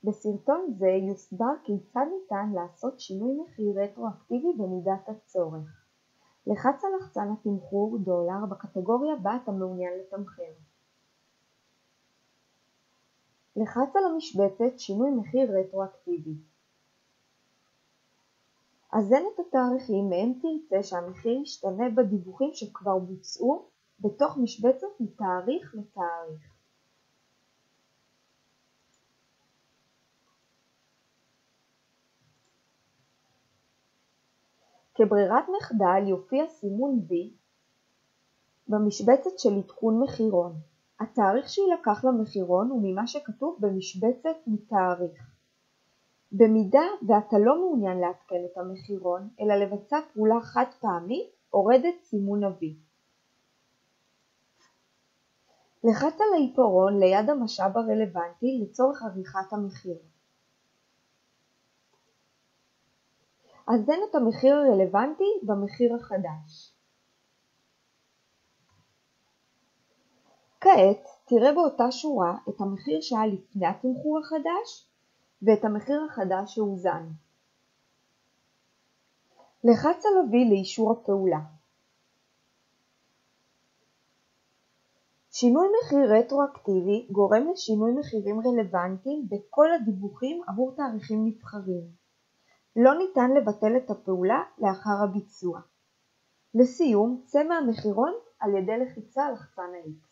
בסרטון זה יוסבר כיצד ניתן לעשות שינוי מחיר רטרואקטיבי במידת הצורך. לחץ על לחצן התמחור $, בקטגוריה בה אתה מעוניין לתמחר. לחץ על המשבצת שינוי מחיר רטרואקטיבי. אזן את התאריכים מהם תרצה שהמחיר ישתנה בדיווחים שכבר בוצעו בתוך משבצת מתאריך לתאריך. כברירת מחדל יופיע סימון V במשבצת של עדכון מחירון. התאריך שיילקח למחירון הוא ממה שכתוב במשבצת מתאריך. במידה ואתה לא מעוניין לעדכן את המחירון, אלא לבצע פעולה חד פעמית, הורד את סימון ה-V. לחץ על העיפרון ליד המשאב הרלוונטי לצורך עריכת המחיר. אזן את המחיר הרלוונטי במחיר החדש. כעת תראה באותה שורה את המחיר שהיה לפני התמחור החדש ואת המחיר החדש שהוזן. לחץ על ה-V לאישור הפעולה. שינוי מחיר רטרואקטיבי גורם לשינוי מחירים רלוונטיים בכל הדיווחים עבור תאריכים נבחרים. לא ניתן לבטל את הפעולה לאחר הביצוע. לסיום, צא מהמחירון על ידי לחיצה על לחצן ה-X.